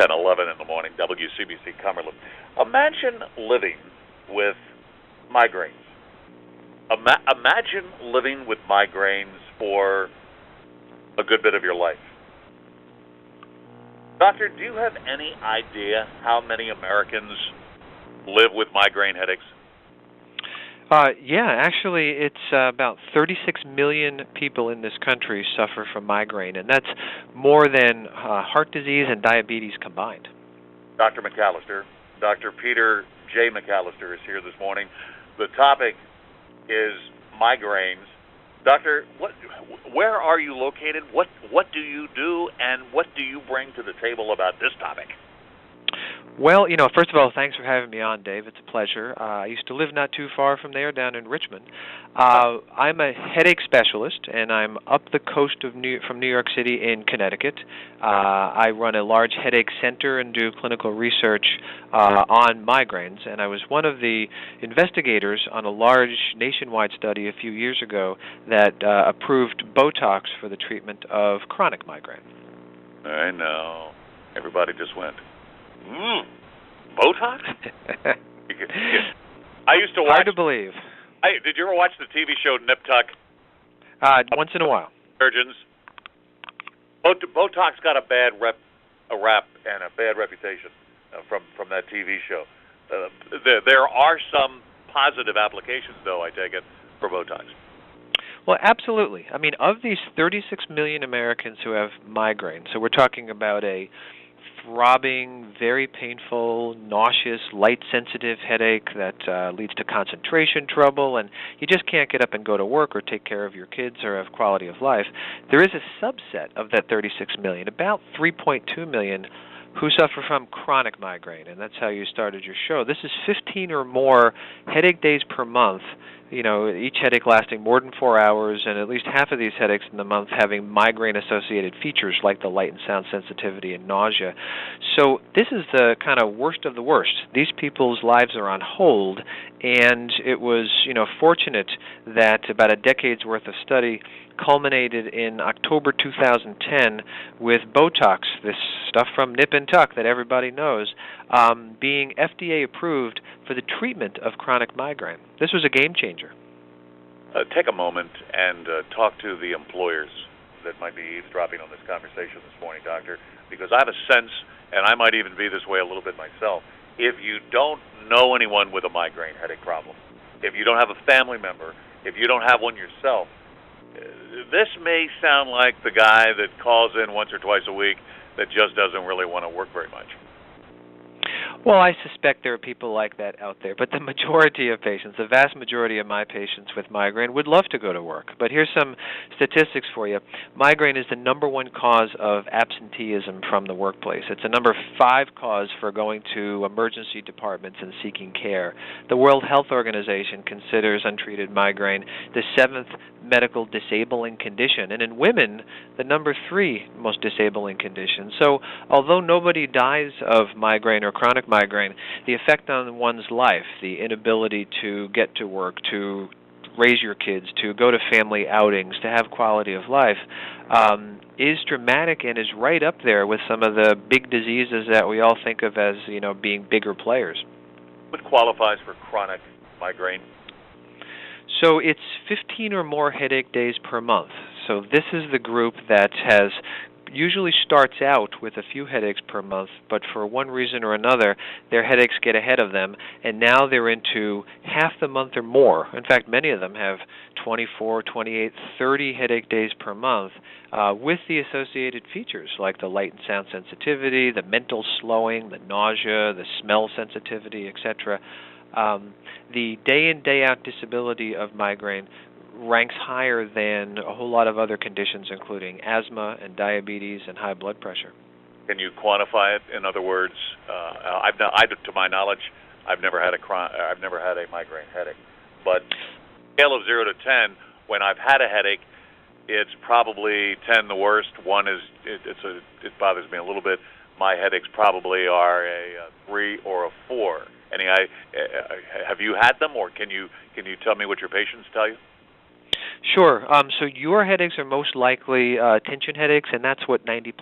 10:11 in the morning, WCBC Cumberland. Imagine living with migraines. Imagine living with migraines for a good bit of your life. Doctor, do you have any idea how many Americans live with migraine headaches? Yeah, actually, it's about 36 million people in this country suffer from migraine, and that's more than heart disease and diabetes combined. Dr. McAllister, Dr. Peter J. McAllister is here this morning. The topic is migraines. Doctor, where are you located? What do you do, and what do you bring to the table about this topic? Well, first of all, thanks for having me on, Dave. It's a pleasure. I used to live not too far from there, down in Richmond. I'm a headache specialist, and I'm up the coast from New York City in Connecticut. I run a large headache center and do clinical research on migraines, and I was one of the investigators on a large nationwide study a few years ago that approved Botox for the treatment of chronic migraine. I know. Everybody just went, Botox? I used to watch. Hard to believe. Did you ever watch the TV show Nip Tuck? Once in a while. Surgeons. Botox got a rap and a bad reputation from that TV show. There are some positive applications, though, I take it, for Botox. Well, absolutely. I mean, of these 36 million Americans who have migraine, so we're talking about a throbbing, very painful, nauseous, light-sensitive headache that leads to concentration trouble, and you just can't get up and go to work or take care of your kids or have quality of life. There is a subset of that 36 million, about 3.2 million, who suffer from chronic migraine, and that's how you started your show. This is 15 or more headache days per month, each headache lasting more than 4 hours, and at least half of these headaches in the month having migraine-associated features like the light and sound sensitivity and nausea. So this is the kind of worst of the worst. These people's lives are on hold, and it was, fortunate that about a decade's worth of study culminated in October 2010 with Botox, this stuff from Nip and Tuck that everybody knows, being FDA approved for the treatment of chronic migraine. This was a game changer. Take a moment and talk to the employers that might be eavesdropping on this conversation this morning, Doctor, because I have a sense, and I might even be this way a little bit myself, if you don't know anyone with a migraine headache problem, if you don't have a family member, if you don't have one yourself, this may sound like the guy that calls in once or twice a week that just doesn't really want to work very much. Well, I suspect there are people like that out there, but the majority of patients, the vast majority of my patients with migraine would love to go to work. But here's some statistics for you. Migraine is the number one cause of absenteeism from the workplace. It's the number 5 cause for going to emergency departments and seeking care. The World Health Organization considers untreated migraine the 7th medical disabling condition, and in women, the number 3 most disabling condition. So although nobody dies of migraine or chronic migraine, the effect on one's life, the inability to get to work, to raise your kids, to go to family outings, to have quality of life, is dramatic and is right up there with some of the big diseases that we all think of as, being bigger players. What qualifies for chronic migraine? So it's 15 or more headache days per month. So this is the group that usually starts out with a few headaches per month, but for one reason or another, their headaches get ahead of them, and now they're into half the month or more. In fact, many of them have 24, 28, 30 headache days per month with the associated features like the light and sound sensitivity, the mental slowing, the nausea, the smell sensitivity, etc. The day-in, day-out disability of migraine ranks higher than a whole lot of other conditions, including asthma and diabetes and high blood pressure. Can you quantify it? In other words, to my knowledge, I've never had a migraine headache. But scale of 0 to 10, when I've had a headache, it's probably 10 the worst. 1 is it bothers me a little bit. My headaches probably are a 3 or a 4. Have you had them, or can you tell me what your patients tell you? Sure. So your headaches are most likely tension headaches, and that's what 90+%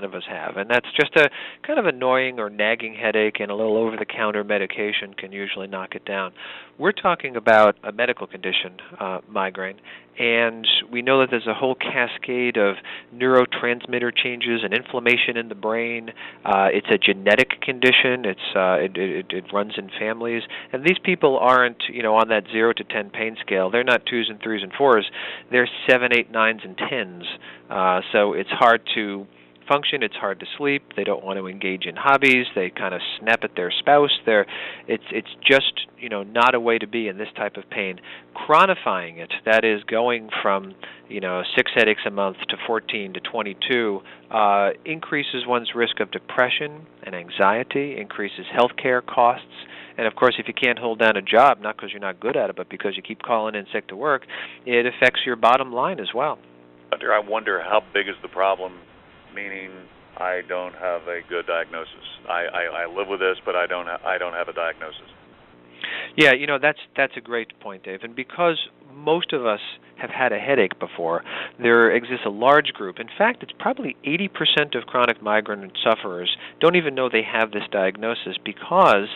of us have. And that's just a kind of annoying or nagging headache, and a little over-the-counter medication can usually knock it down. We're talking about a medical condition, migraine, and we know that there's a whole cascade of neurotransmitter changes and inflammation in the brain. It's a genetic condition. It runs in families, and these people aren't, on that 0 to 10 pain scale. They're not 2s and 3s and 4s. They're 7, 8, 9s, and 10s. So it's hard to function. It's hard to sleep. They don't want to engage in hobbies. They kind of snap at their spouse. It's just not a way to be in this type of pain. Chronifying it, that is going from 6 headaches a month to 14 to 22, increases one's risk of depression and anxiety, increases healthcare costs. And of course, if you can't hold down a job, not because you're not good at it, but because you keep calling in sick to work, it affects your bottom line as well. Doctor, I wonder how big is the problem, meaning I don't have a good diagnosis. I live with this, but I don't have a diagnosis. Yeah, that's a great point, Dave. And because most of us have had a headache before, there exists a large group. In fact, it's probably 80% of chronic migraine sufferers don't even know they have this diagnosis because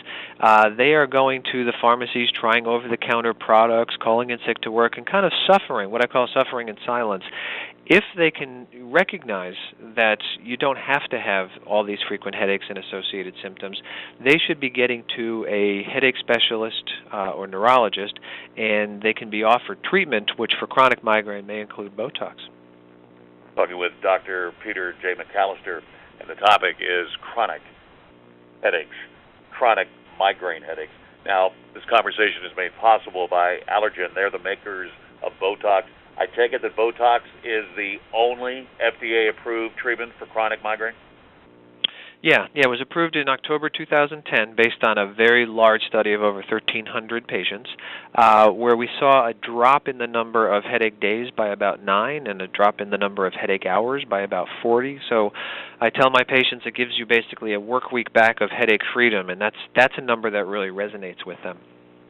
they are going to the pharmacies, trying over-the-counter products, calling in sick to work, and kind of suffering, what I call suffering in silence. If they can recognize that you don't have to have all these frequent headaches and associated symptoms, they should be getting to a headache specialist or neurologist, and they can be offered treatment, which for chronic migraine may include Botox. Talking with Dr. Peter J. McAllister, and the topic is chronic headaches, chronic migraine headaches. Now, this conversation is made possible by Allergan. They're the makers of Botox. I take it that Botox is the only FDA-approved treatment for chronic migraine? Yeah, it was approved in October 2010 based on a very large study of over 1,300 patients, where we saw a drop in the number of headache days by about 9 and a drop in the number of headache hours by about 40. So I tell my patients it gives you basically a work week back of headache freedom, and that's a number that really resonates with them.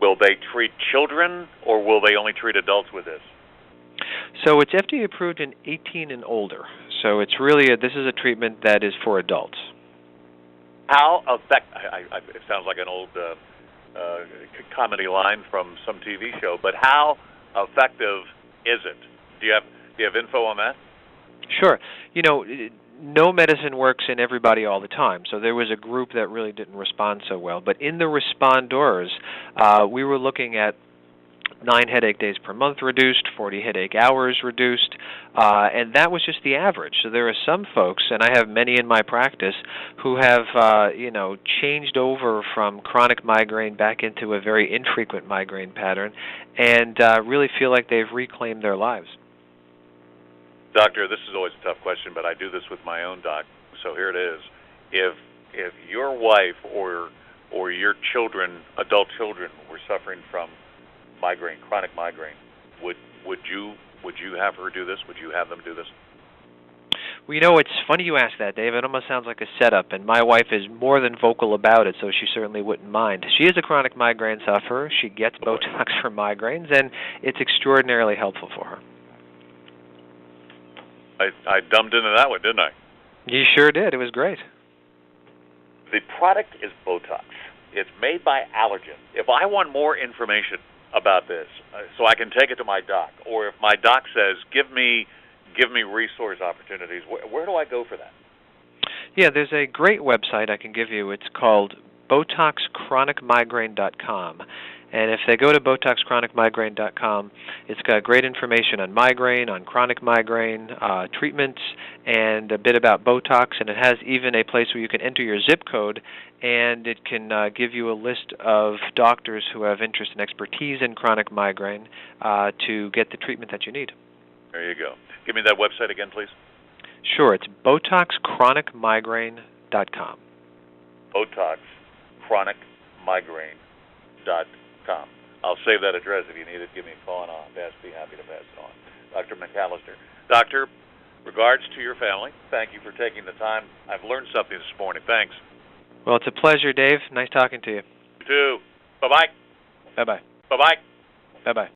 Will they treat children, or will they only treat adults with this? So it's FDA approved in 18 and older. So it's really this is a treatment that is for adults. How it sounds like an old comedy line from some TV show, but how effective is it? Do you have info on that? Sure. No medicine works in everybody all the time. So there was a group that really didn't respond so well. But in the responders, we were looking at 9 headache days per month reduced, 40 headache hours reduced, and that was just the average. So there are some folks, and I have many in my practice, who have changed over from chronic migraine back into a very infrequent migraine pattern, and really feel like they've reclaimed their lives. Doctor, this is always a tough question, but I do this with my own doc, so here it is. If your wife or your children, adult children, were suffering from migraine, chronic migraine, would you have her do this? Would you have them do this? Well, it's funny you ask that, Dave. It almost sounds like a setup, and my wife is more than vocal about it, so she certainly wouldn't mind. She is a chronic migraine sufferer. She gets Botox for migraines, and it's extraordinarily helpful for her. I dumbed into that one, didn't I? You sure did. It was great. The product is Botox. It's made by Allergan. If I want more information about this, so I can take it to my doc, or if my doc says, give me resource opportunities, where do I go for that? Yeah, there's a great website I can give you. It's called BotoxChronicMigraine.com. And if they go to BotoxChronicMigraine.com, it's got great information on migraine, on chronic migraine, treatments, and a bit about Botox. And it has even a place where you can enter your zip code, and it can give you a list of doctors who have interest and expertise in chronic migraine to get the treatment that you need. There you go. Give me that website again, please. Sure. It's BotoxChronicMigraine.com. BotoxChronicMigraine.com. I'll save that address. If you need it, give me a call, and I'll be happy to pass it on. Dr. McAllister. Doctor, regards to your family. Thank you for taking the time. I've learned something this morning. Thanks. Well, it's a pleasure, Dave. Nice talking to you. You too. Bye-bye. Bye-bye. Bye-bye. Bye-bye.